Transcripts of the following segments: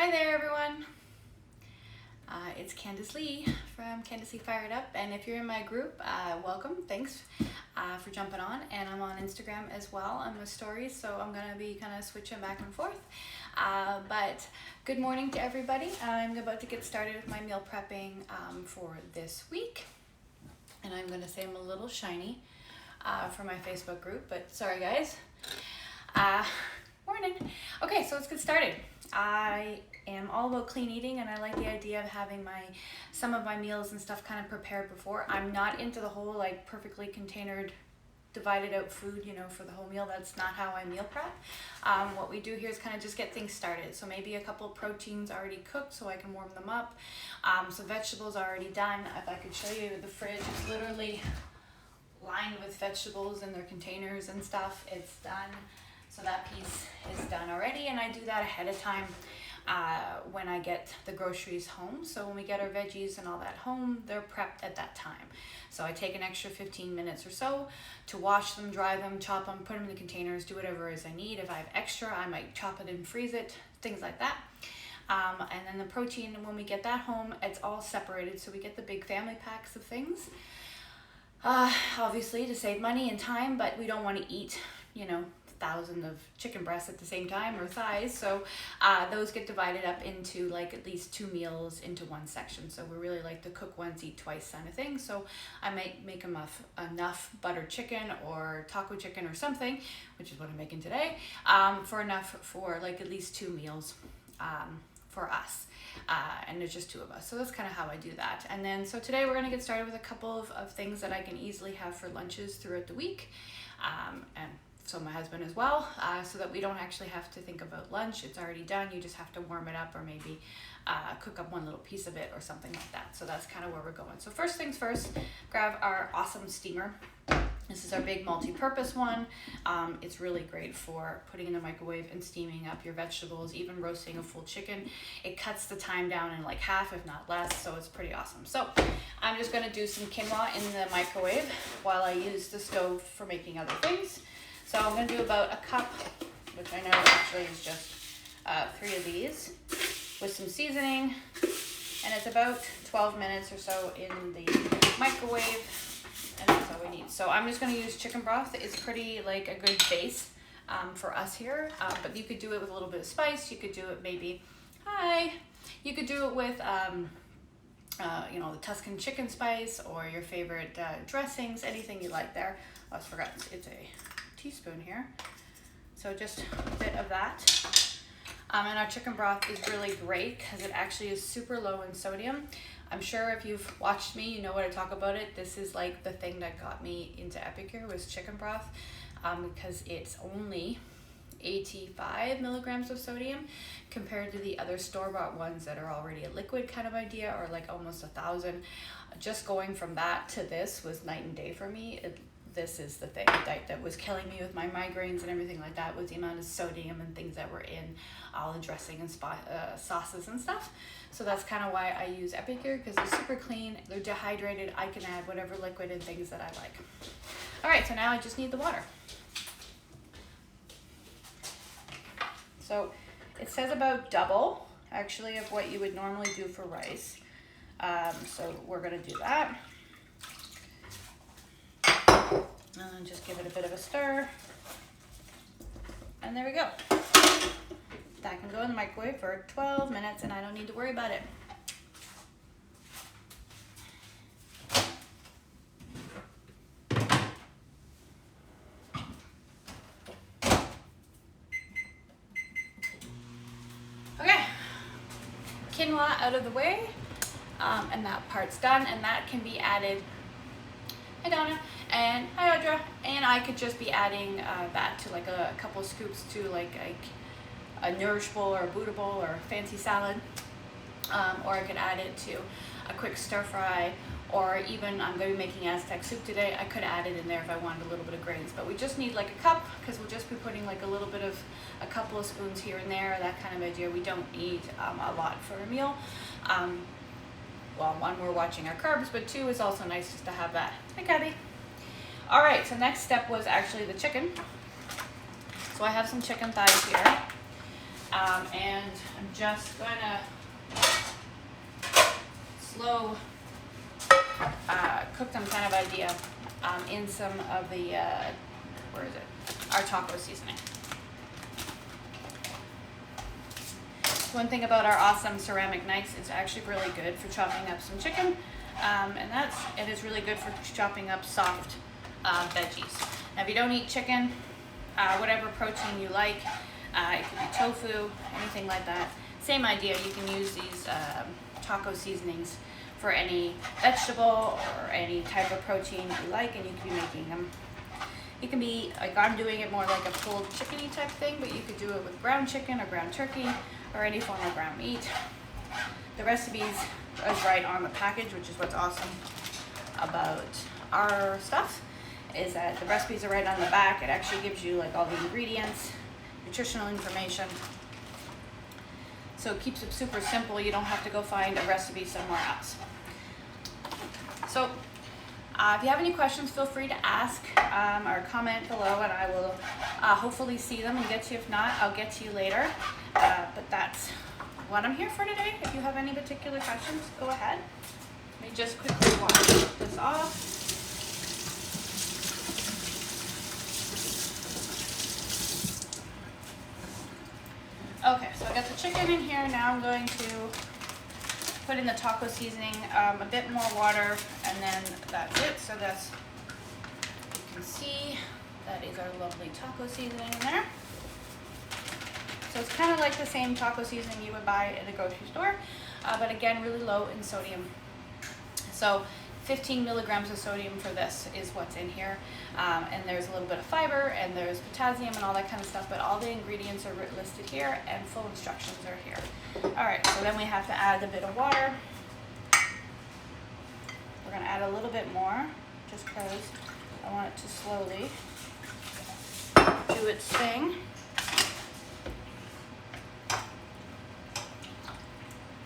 Hi there, everyone. It's Candice Lee from Candice Lee Fired Up, and if you're in my group, welcome. Thanks for jumping on. And I'm on Instagram as well on my stories, so I'm gonna be kind of switching back and forth. But good morning to everybody. I'm about to get started with my meal prepping for this week, and I'm gonna say I'm a little shiny for my Facebook group, but sorry guys. Morning. Okay, so let's get started. I am all about clean eating, and I like the idea of having some of my meals and stuff kind of prepared before. I'm not into the whole like perfectly containered, divided out food, for the whole meal. That's not how I meal prep. What we do here is kind of just get things started. So maybe a couple of proteins already cooked so I can warm them up. Some vegetables already done. If I could show you, the fridge is literally lined with vegetables in their containers and stuff. It's done. So that piece is done already, and I do that ahead of time when I get the groceries home. So when we get our veggies and all that home, they're prepped at that time. So I take an extra 15 minutes or so to wash them, dry them, chop them, put them in the containers, do whatever it is I need. If I have extra, I might chop it and freeze it, things like that. And then the protein, when we get that home, it's all separated. So we get the big family packs of things, obviously to save money and time, but we don't want to eat, thousands of chicken breasts at the same time, or thighs, so those get divided up into like at least 2 meals into one section. So we really like to cook once, eat twice kind of thing. So I might make enough buttered chicken or taco chicken or something, which is what I'm making today, for enough for like at least 2 meals for us, and there's just 2 of us. So that's kind of how I do that. And then so today we're going to get started with a couple of things that I can easily have for lunches throughout the week, and so my husband as well, so that we don't actually have to think about lunch. It's already done. You just have to warm it up, or maybe cook up one little piece of it or something like that. So that's kind of where we're going. So first things first, grab our awesome steamer. This is our big multi-purpose one. It's really great for putting in the microwave and steaming up your vegetables, even roasting a full chicken. It cuts the time down in like half, if not less, so it's pretty awesome. So I'm just gonna do some quinoa in the microwave while I use the stove for making other things. So I'm going to do about a cup, which I know actually is just 3 of these, with some seasoning, and it's about 12 minutes or so in the microwave, and that's all we need. So I'm just going to use chicken broth. It's pretty like a good base for us here, but you could do it with a little bit of spice. You could do it maybe, you could do it with the Tuscan chicken spice, or your favorite dressings, anything you like there. Oh, I forgot, it's a teaspoon here, so just a bit of that. And our chicken broth is really great because it actually is super low in sodium. I'm sure if you've watched me, you know what I talk about it. This is like the thing that got me into Epicure, was chicken broth, because it's only 85 milligrams of sodium compared to the other store-bought ones that are already a liquid kind of idea, or like almost 1,000. Just going from that to this was night and day for me. This is the thing that was killing me with my migraines and everything like that, was the amount of sodium and things that were in all the dressing and sauces and stuff. So that's kind of why I use Epicure, because they're super clean, they're dehydrated. I can add whatever liquid and things that I like. All right, so now I just need the water. So it says about double, actually, of what you would normally do for rice. So we're gonna do that. And just give it a bit of a stir. And there we go. That can go in the microwave for 12 minutes, and I don't need to worry about it. Okay, quinoa out of the way, and that part's done, and that can be added. Hi Donna, and hi Audra, and I could just be adding that to like a couple of scoops to like a Nourish bowl or a Buddha bowl or a fancy salad, or I could add it to a quick stir fry, or even I'm going to be making Aztec soup today. I could add it in there if I wanted a little bit of grains, but we just need like a cup, because we'll just be putting like a little bit of a couple of spoons here and there, that kind of idea. We don't need a lot for a meal. Well, 1, we're watching our carbs, but 2, it's also nice just to have that. Hi, Gabby. All right, so next step was actually the chicken. So I have some chicken thighs here. And I'm just going to slow cook them kind of idea in some of the, where is it? Our taco seasoning. One thing about our awesome ceramic knives, it's actually really good for chopping up some chicken, and it is really good for chopping up soft veggies. Now, if you don't eat chicken, whatever protein you like, it could be tofu, anything like that. Same idea. You can use these taco seasonings for any vegetable or any type of protein you like, and you can be making them. You can be like, I'm doing it more like a pulled chickeny type thing, but you could do it with ground chicken or ground turkey or any form of ground meat. The recipes is right on the package, which is what's awesome about our stuff, is that the recipes are right on the back. It actually gives you like all the ingredients, nutritional information. So it keeps it super simple. You don't have to go find a recipe somewhere else. So if you have any questions, feel free to ask or comment below, and I will hopefully see them and get to you. If not, I'll get to you later. But that's what I'm here for today. If you have any particular questions, go ahead. Let me just quickly wash this off. Okay, so I got the chicken in here. Now I'm going to put in the taco seasoning, a bit more water, and then that's it. So that's, you can see, that is our lovely taco seasoning in there. So it's kind of like the same taco seasoning you would buy at a grocery store, but again, really low in sodium. So 15 milligrams of sodium for this is what's in here. And there's a little bit of fiber, and there's potassium and all that kind of stuff, but all the ingredients are listed here, and full instructions are here. All right, so then we have to add a bit of water. We're gonna add a little bit more, just because I want it to slowly do its thing.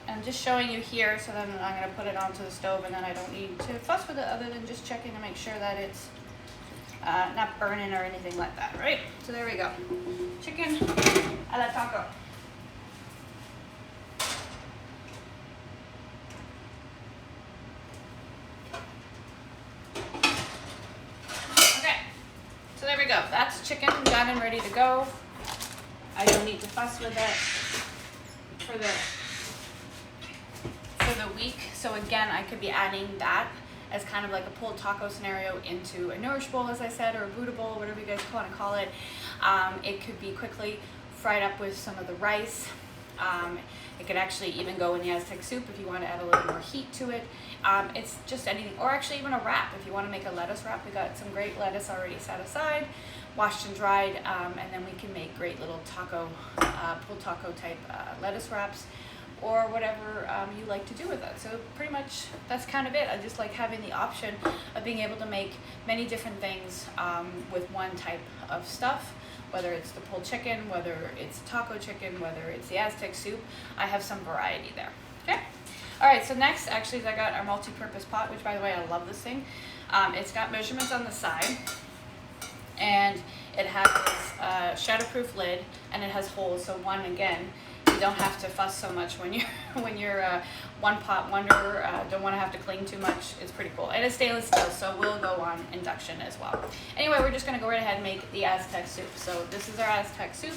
I'm just showing you here, so then I'm going to put it onto the stove, and then I don't need to fuss with it other than just checking to make sure that it's not burning or anything like that, right? So there we go. Chicken a la taco. Okay, so there we go. That's chicken done and ready to go. I don't need to fuss with it for the week. So again, I could be adding that as kind of like a pulled taco scenario into a nourish bowl, as I said, or a Buddha bowl, whatever you guys want to call it. It could be quickly fried up with some of the rice. It could actually even go in the Aztec soup if you want to add a little more heat to it. It's just anything, or actually even a wrap. If you want to make a lettuce wrap, we got some great lettuce already set aside, washed and dried, and then we can make great little taco, pulled taco type lettuce wraps, or whatever you like to do with it. So pretty much that's kind of it. I just like having the option of being able to make many different things with one type of stuff, whether it's the pulled chicken, whether it's taco chicken, whether it's the Aztec soup. I have some variety there, okay? All right, so next actually is I got our multi-purpose pot, which by the way, I love this thing. It's got measurements on the side, and it has this shatterproof lid, and it has holes, so one, again, you don't have to fuss so much when you're one pot wonder, don't want to have to clean too much. It's pretty cool, and it's stainless steel, so will go on induction as well. Anyway, we're just going to go right ahead and make the Aztec soup. So this is our Aztec soup.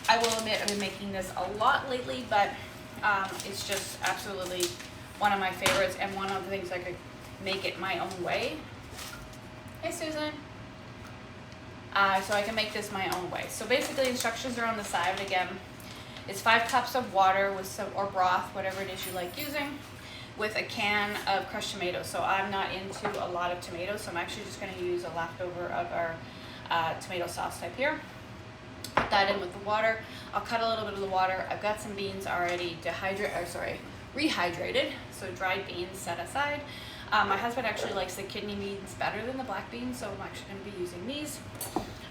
I will admit I've been making this a lot lately, but it's just absolutely one of my favorites, and one of the things I could make it my own way. Hey Susan. So I can make this my own way. So basically instructions are on the side. Again, it's 5 cups of water with some, or broth, whatever it is you like using, with a can of crushed tomatoes. So I'm not into a lot of tomatoes, so I'm actually just going to use a leftover of our tomato sauce type here. Put that in with the water. I'll cut a little bit of the water. I've got some beans already rehydrated, so dried beans set aside. My husband actually likes the kidney beans better than the black beans, so I'm actually going to be using these.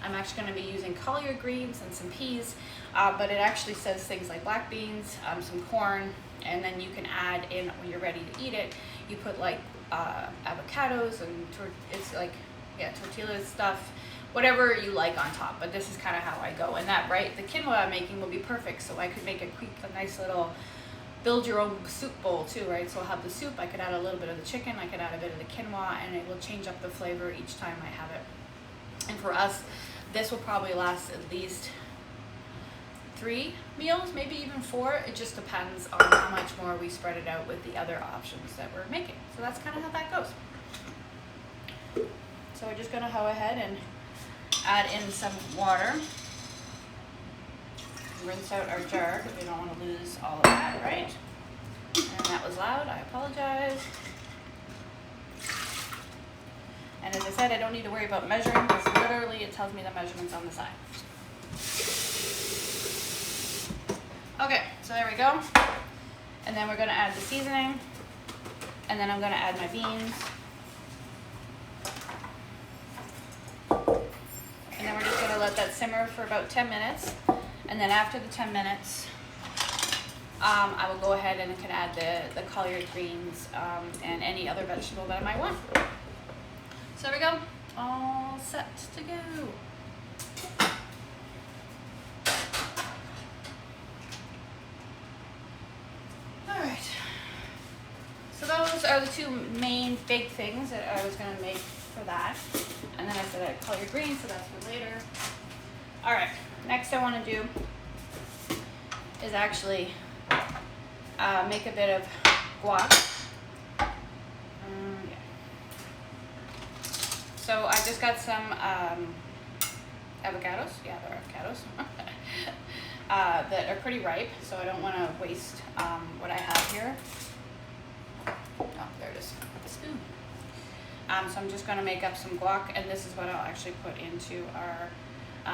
I'm actually going to be using collard greens and some peas, but it actually says things like black beans, some corn, and then you can add in, when you're ready to eat it, you put like avocados and it's like, yeah, tortilla stuff, whatever you like on top, but this is kind of how I go. And that, right, the quinoa I'm making will be perfect, so I could make a nice little build your own soup bowl too, right? So I'll have the soup, I could add a little bit of the chicken, I could add a bit of the quinoa, and it will change up the flavor each time I have it. And for us, this will probably last at least 3 meals, maybe even 4. It just depends on how much more we spread it out with the other options that we're making. So that's kind of how that goes. So we're just gonna go ahead and add in some water. Rinse out our jar because we don't want to lose all of that, right? And that was loud, I apologize. And as I said, I don't need to worry about measuring because literally it tells me the measurements on the side. Okay, so there we go. And then we're going to add the seasoning. And then I'm going to add my beans. And then we're just going to let that simmer for about 10 minutes. And then after the 10 minutes, I will go ahead and can add the collard greens and any other vegetable that I might want. So there we go, all set to go. All right, so those are the 2 main big things that I was gonna make for that. And then I said I had collard greens, so that's for later. All right, next I wanna do is actually make a bit of guac. So I just got some avocados. Yeah, they're avocados. That are pretty ripe, so I don't want to waste what I have here. Oh, there it is. Spoon. So I'm just going to make up some guac, and this is what I'll actually put into our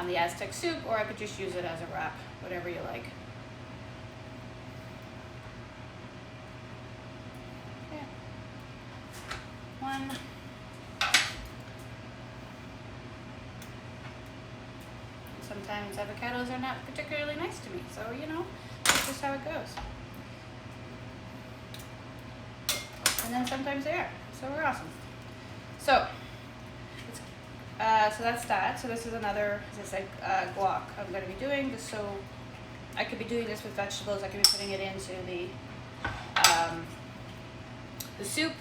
the Aztec soup, or I could just use it as a wrap, whatever you like. Okay. 1. Sometimes avocados are not particularly nice to me, so you know, that's just how it goes. And then sometimes they are, so we're awesome. So that's that. So this is another, as I said, guac I'm going to be doing. Just so I could be doing this with vegetables, I could be putting it into the soup,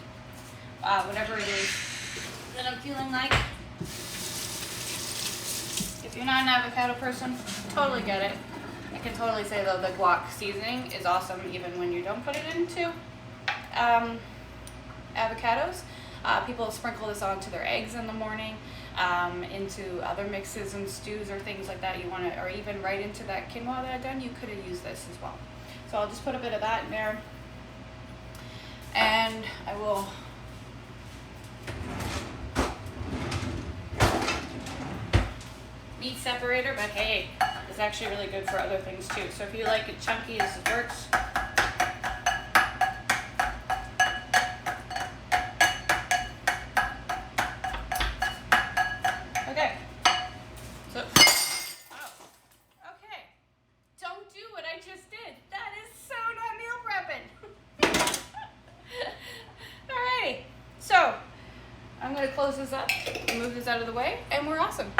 whatever it is that I'm feeling like. If you're not an avocado person, totally get it. I can totally say though the guac seasoning is awesome even when you don't put it into avocados. People sprinkle this onto their eggs in the morning, into other mixes and stews or things like that you want to, or even right into that quinoa that I've done, you could have used this as well. So I'll just put a bit of that in there, and I will meat separator, but hey, it's actually really good for other things too. So if you like it chunky, this works. Okay. So, oh, okay. Don't do what I just did. That is so not meal prepping. Alrighty. So, I'm going to close this up, move this out of the way, and we're awesome.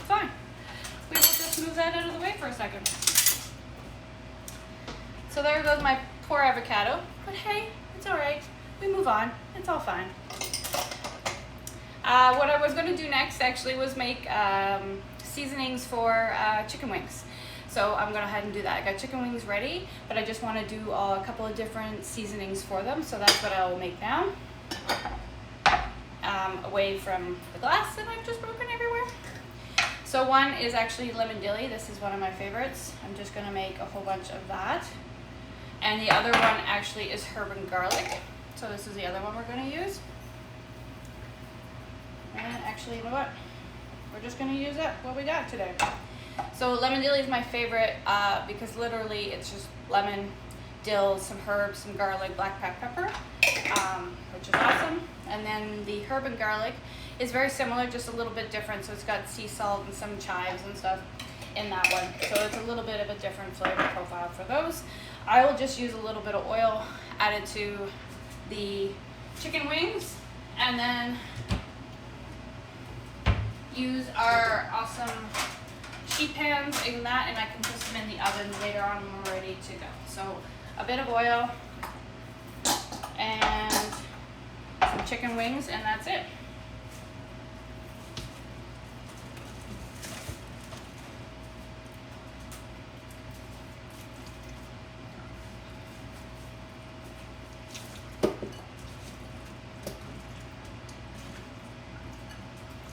Fine. We will just move that out of the way for a second. So there goes my poor avocado. But hey, it's all right. We move on. It's all fine. What I was going to do next actually was make seasonings for chicken wings. So I'm going to head and do that. I got chicken wings ready, but I just want to do a couple of different seasonings for them. So that's what I will make now. Away from the glass that I've just broken everywhere. So one is actually lemon dilly. This is one of my favorites. I'm just going to make a whole bunch of that. And the other one actually is herb and garlic. So this is the other one we're going to use. And actually, you know what? We're just going to use it, what we got today. So lemon dilly is my favorite because literally it's just lemon, dill, some herbs, some garlic, black pepper, which is awesome. And then the herb and garlic is very similar, just a little bit different. So it's got sea salt and some chives and stuff in that one. So it's a little bit of a different flavor profile for those. I will just use a little bit of oil added to the chicken wings, and then use our awesome sheet pans in that, and I can put them in the oven later on when we're ready to go. So a bit of oil and some chicken wings, and that's it.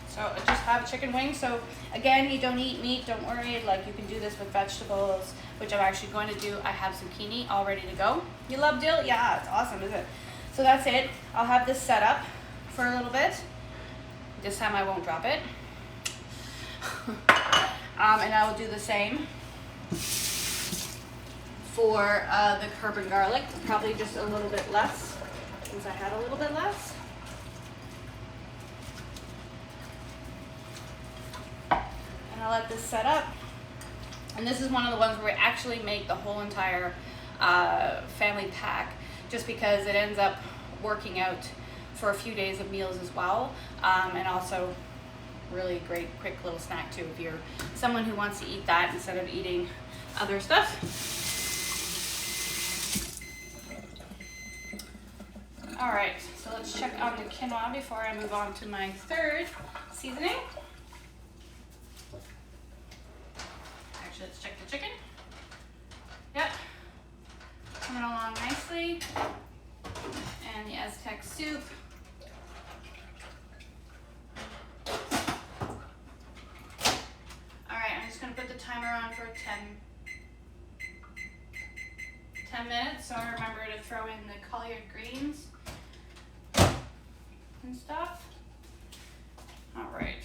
So I just have chicken wings. So again, you don't eat meat, don't worry. Like, you can do this with vegetables, which I'm actually going to do. I have zucchini all ready to go. You love dill? Yeah, it's awesome, isn't it? So that's it. I'll have this set up for a little bit. This time I won't drop it. And I will do the same for the herb and garlic. Probably just a little bit less, since I had a little bit less. And I'll let this set up. And this is one of the ones where we actually make the whole entire family pack, just because it ends up working out for a few days of meals as well. And also really great quick little snack too if you're someone who wants to eat that instead of eating other stuff. All right, so let's check on the quinoa before I move on to my third seasoning. Actually, let's check the chicken. Yep, coming along nicely. And the Aztec soup. All right, I'm just gonna put the timer on for 10 minutes, so remember to throw in the collard greens and stuff. All right,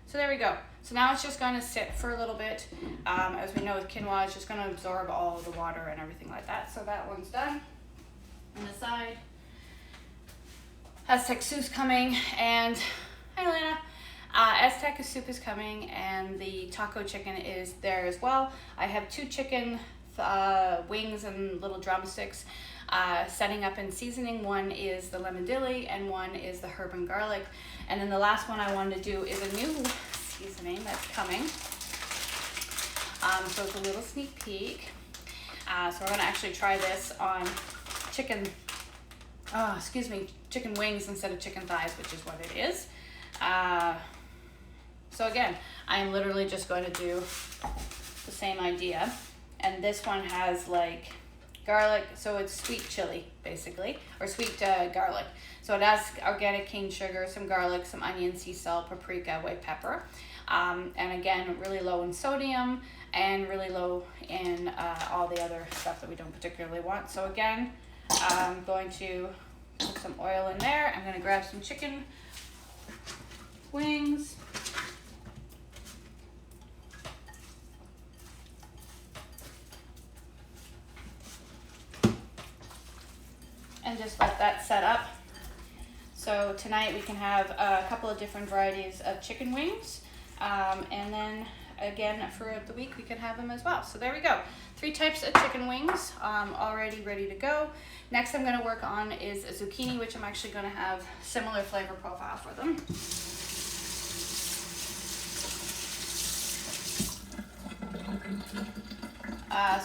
so there we go. So now it's just going to sit for a little bit. As we know with quinoa, it's just going to absorb all of the water and everything like that. So that one's done. On the side, Aztec soup's coming, and hi Elena. Aztec soup is coming, and the taco chicken is there as well. I have 2 chicken wings and little drumsticks setting up in seasoning. One is the lemon dilly and one is the herb and garlic. And then the last one I wanted to do is a new seasoning that's coming. So it's a little sneak peek. So we're gonna actually try this on chicken wings instead of chicken thighs, which is what it is. So again, I'm literally just going to do the same idea. And this one has like garlic, so it's sweet chili basically, or sweet garlic. So it has organic cane sugar, some garlic, some onion, sea salt, paprika, white pepper. And again, really low in sodium and really low in all the other stuff that we don't particularly want. So again, I'm going to put some oil in there. I'm going to grab some chicken wings. And just let that set up. So tonight we can have a couple of different varieties of chicken wings. And then again, for the week, we can have them as well. So there we go. 3 types of chicken wings already ready to go. Next I'm going to work on is a zucchini, which I'm actually going to have similar flavor profile for them.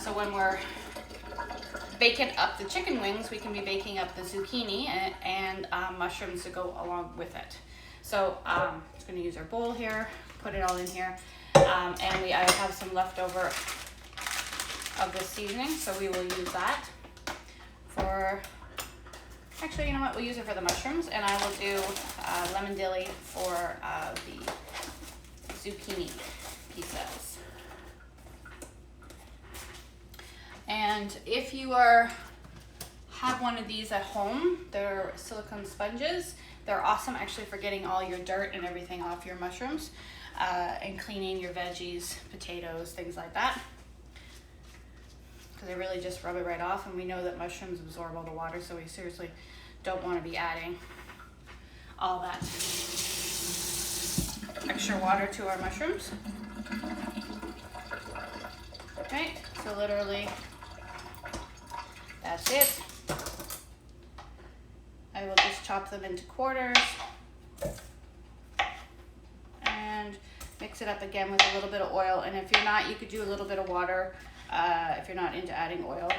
So when we're baking up the chicken wings, we can be baking up the zucchini and mushrooms to go along with it. So I'm just going to use our bowl here, put it all in here, and I have some leftover of this seasoning, so we will use that for, actually, you know what, we'll use it for the mushrooms, and I will do lemon dilly for the zucchini pieces. And if you have one of these at home, they're silicone sponges. They're awesome actually for getting all your dirt and everything off your mushrooms and cleaning your veggies, potatoes, things like that. Because they really just rub it right off, and we know that mushrooms absorb all the water, so we seriously don't want to be adding all that extra water to our mushrooms. Right, so literally that's it. I will just chop them into quarters. mix it up again with a little bit of oil. And if you're not, you could do a little bit of water if you're not into adding oil.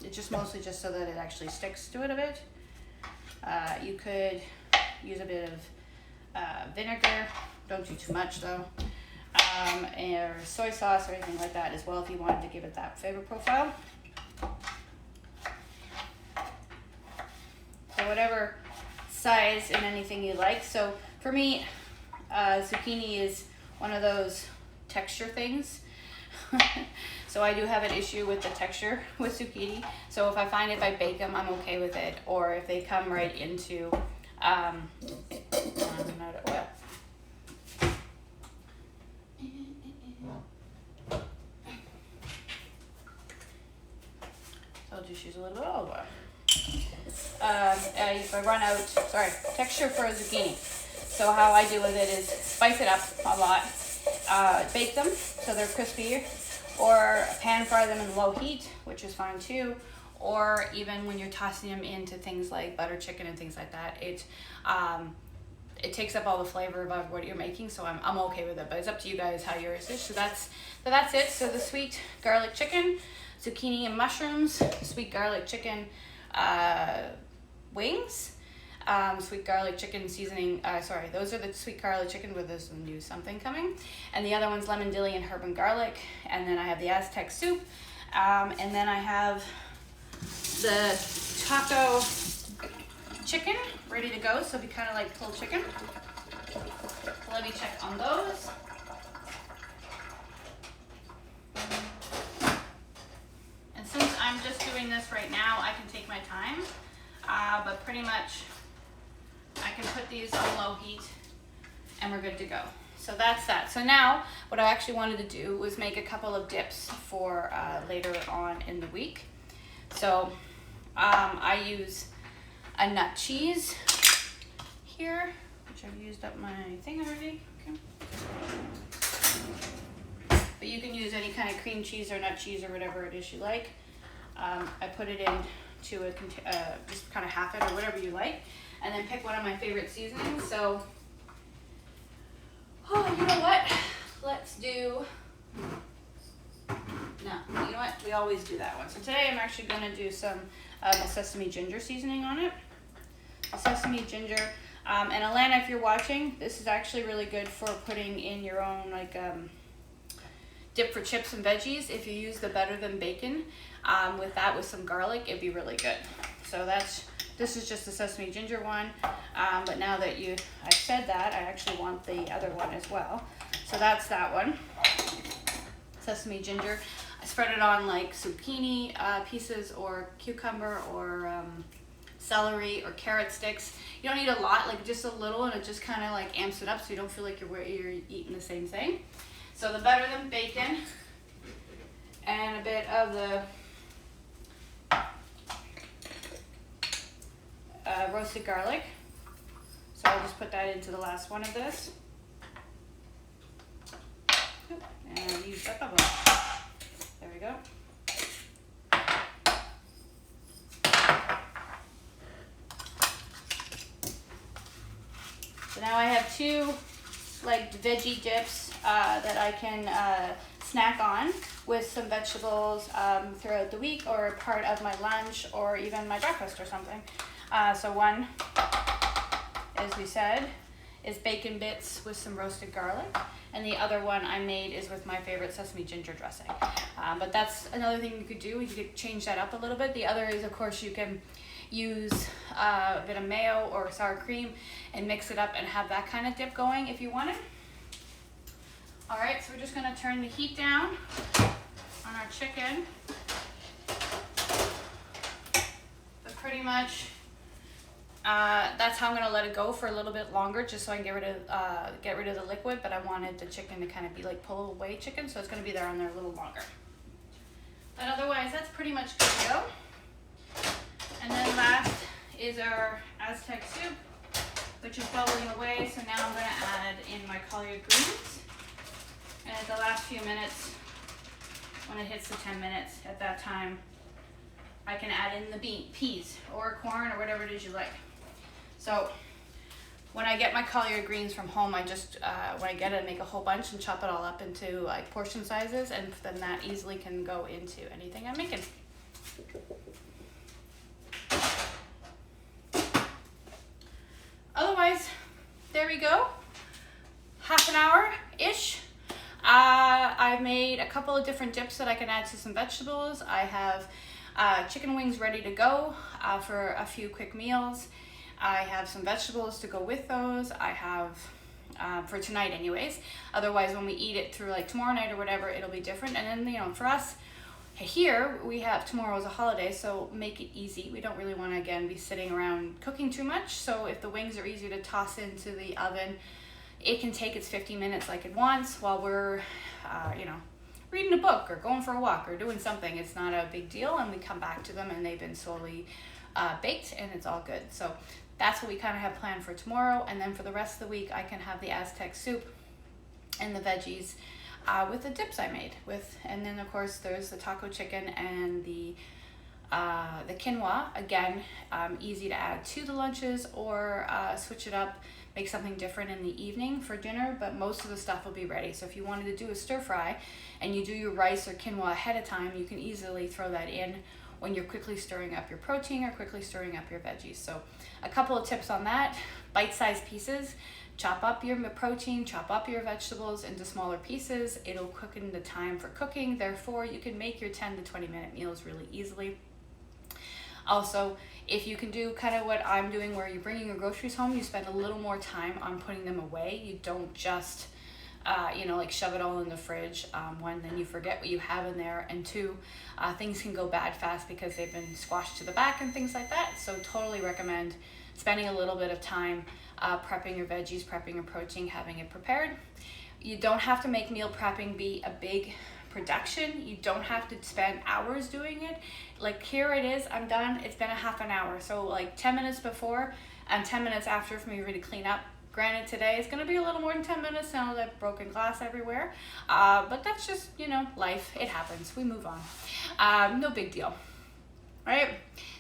It's just mostly just so that it actually sticks to it a bit. You could use a bit of vinegar. Don't do too much though. Or soy sauce or anything like that as well if you wanted to give it that flavor profile. So whatever size and anything you like. So for me, zucchini is one of those texture things. So I do have an issue with the texture with zucchini. So if I find if I bake them, I'm okay with it. Or if they come right into, I'm out of oil. So I'll just use a little bit of olive oil. If I run out, texture for a zucchini. So how I do with it is spice it up a lot, bake them so they're crispy, or pan fry them in low heat, which is fine too. Or even when you're tossing them into things like butter chicken and things like that, it takes up all the flavor of what you're making. So I'm okay with it, but it's up to you guys how yours is. So that's it. So the sweet garlic chicken, zucchini and mushrooms, sweet garlic chicken wings, sweet garlic chicken seasoning, those are the sweet garlic chicken with this new something coming, and the other one's lemon dilly and herb and garlic, and then I have the Aztec soup, and then I have the taco chicken ready to go, so it'll be kind of like pulled chicken. So let me check on those. And since I'm just doing this right now, I can take my time, but pretty much I can put these on low heat and we're good to go. So that's that. So now what I actually wanted to do was make a couple of dips for later on in the week. So I use a nut cheese here, which I've used up my thing already. Okay. But you can use any kind of cream cheese or nut cheese or whatever it is you like. I put it into a just kind of half it or whatever you like, and then pick one of my favorite seasonings. So, you know what? Let's do. No, you know what? We always do that one. So today I'm actually going to do some sesame ginger seasoning on it. Sesame ginger. And Alana, if you're watching, this is actually really good for putting in your own dip for chips and veggies. If you use the Better Than Bacon with some garlic, it'd be really good. So this is just the sesame ginger one. But now that I've said that, I actually want the other one as well. So that's that one. Sesame ginger. I spread it on like zucchini pieces or cucumber or celery or carrot sticks. You don't need a lot, like just a little, and it just kind of like amps it up so you don't feel like you're eating the same thing. So the Better Than Bacon and a bit of the roasted garlic. So I'll just put that into the last one of this. And use up a bunch. There we go. So now I have two like veggie dips that I can snack on with some vegetables throughout the week, or part of my lunch, or even my breakfast or something. So one, as we said, is bacon bits with some roasted garlic, and the other one I made is with my favorite sesame ginger dressing. But that's another thing you could do. You could change that up a little bit. The other is, of course, you can use a bit of mayo or sour cream and mix it up and have that kind of dip going if you want it. All right, so we're just gonna turn the heat down on our chicken. But pretty much, that's how I'm gonna let it go for a little bit longer, just so I can get rid of the liquid. But I wanted the chicken to kind of be like pull away chicken, so it's gonna be there on there a little longer. But otherwise, that's pretty much good to go. And then last is our Aztec soup, which is bubbling away. So now I'm gonna add in my collard greens. And at the last few minutes, when it hits the 10 minutes, at that time, I can add in the peas or corn or whatever it is you like. So When I get my collard greens from home, I just, when I get it, make a whole bunch and chop it all up into like portion sizes, and then that easily can go into anything I'm making. Otherwise, there we go. Half an hour-ish. I've made a couple of different dips that I can add to some vegetables. I have chicken wings ready to go for a few quick meals. I have some vegetables to go with those. I have, for tonight anyways. Otherwise, when we eat it through like tomorrow night or whatever, it'll be different. And then, you know, for us here, we have tomorrow's a holiday, so make it easy. We don't really want to, again, be sitting around cooking too much. So if the wings are easier to toss into the oven, it can take its 50 minutes like it wants while we're, you know, reading a book or going for a walk or doing something. It's not a big deal, and we come back to them and they've been slowly baked, and it's all good. So that's what we kind of have planned for tomorrow. And then for the rest of the week, I can have the Aztec soup and the veggies with the dips I made with. And then of course there's the taco chicken and the quinoa. Again, easy to add to the lunches or switch it up, make something different in the evening for dinner, but most of the stuff will be ready. So if you wanted to do a stir fry and you do your rice or quinoa ahead of time, you can easily throw that in when you're quickly stirring up your protein or quickly stirring up your veggies. So a couple of tips on that: bite-sized pieces. Chop up your protein, chop up your vegetables into smaller pieces. It'll quicken the time for cooking. Therefore, you can make your 10 to 20 minute meals really easily. Also, if you can do kind of what I'm doing, where you're bringing your groceries home, you spend a little more time on putting them away. You don't just, you know, like shove it all in the fridge. One, then you forget what you have in there, and two, things can go bad fast because they've been squashed to the back and things like that. So totally recommend spending a little bit of time prepping your veggies, prepping your protein, having it prepared. You don't have to make meal prepping be a big production. You don't have to spend hours doing it. Like here it is, I'm done. It's been a half an hour. So like 10 minutes before and 10 minutes after for me to clean up. Granted, today it's going to be a little more than 10 minutes now that broken glass everywhere. But that's just, you know, life. It happens. We move on. No big deal. All right.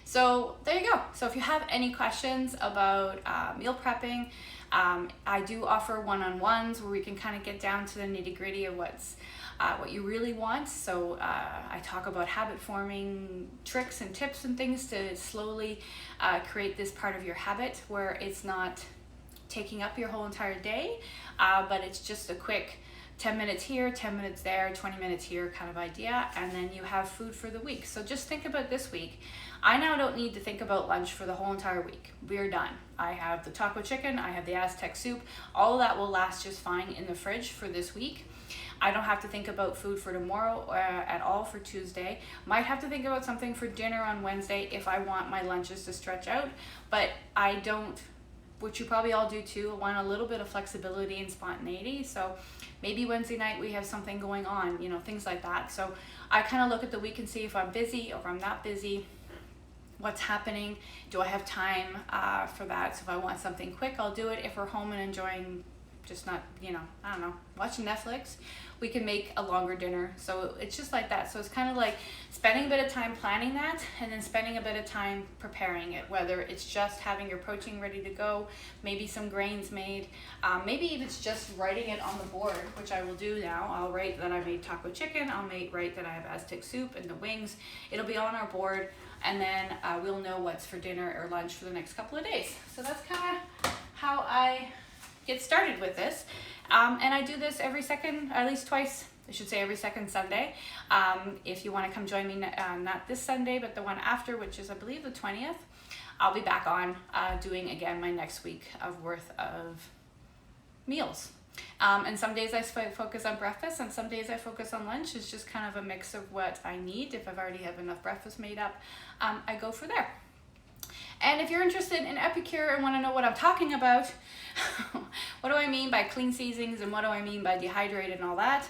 So there you go. So if you have any questions about meal prepping, I do offer one-on-ones where we can kind of get down to the nitty-gritty of what you really want. So I talk about habit forming tricks and tips and things to slowly create this part of your habit where it's not taking up your whole entire day, but it's just a quick 10 minutes here, 10 minutes there, 20 minutes here kind of idea, and then you have food for the week. So just think about this week. I now don't need to think about lunch for the whole entire week. We're done. I have the taco chicken, I have the Aztec soup. All of that will last just fine in the fridge for this week. I don't have to think about food for tomorrow at all for Tuesday. Might have to think about something for dinner on Wednesday if I want my lunches to stretch out, but I don't, which you probably all do too, want a little bit of flexibility and spontaneity. So maybe Wednesday night we have something going on, you know, things like that. So I kind of look at the week and see if I'm busy or if I'm not busy, what's happening, do I have time for that. So if I want something quick, I'll do it. If we're home and enjoying, just not, you know, I don't know, watching Netflix, we can make a longer dinner. So it's just like that. So it's kind of like spending a bit of time planning that and then spending a bit of time preparing it, whether it's just having your protein ready to go, maybe some grains made, maybe if it's just writing it on the board, which I will do now. I'll write that I made taco chicken, I'll write that I have Aztec soup and the wings. It'll be on our board, and then we'll know what's for dinner or lunch for the next couple of days. So that's kind of how I get started with this. And I do this every second, at least twice, I should say every second Sunday. If you want to come join me, not this Sunday, but the one after, which is I believe the 20th, I'll be back on doing again my next week of worth of meals. And some days I focus on breakfast and some days I focus on lunch. It's just kind of a mix of what I need. If I've already have enough breakfast made up, I go for there. And if you're interested in Epicure and want to know what I'm talking about, what do I mean by clean seasonings and what do I mean by dehydrated and all that,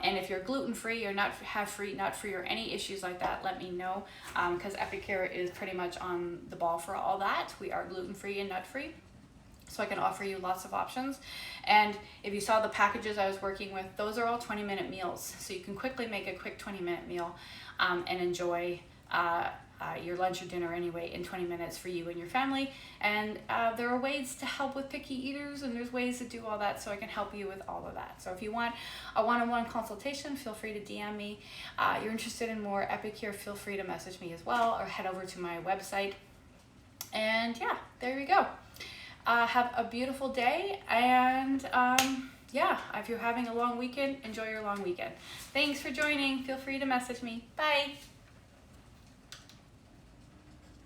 and if you're gluten-free or nut-free or any issues like that, let me know, because Epicure is pretty much on the ball for all that. We are gluten-free and nut-free, so I can offer you lots of options. And if you saw the packages I was working with, those are all 20-minute meals, so you can quickly make a quick 20-minute meal and enjoy your lunch or dinner anyway in 20 minutes for you and your family. And there are ways to help with picky eaters, and there's ways to do all that, so I can help you with all of that. So if you want a one-on-one consultation, feel free to DM me. You're interested in more Epicure, feel free to message me as well, or head over to my website. And yeah, there you go. Have a beautiful day, and yeah, if you're having a long weekend, enjoy your long weekend. Thanks for joining. Feel free to message me. Bye.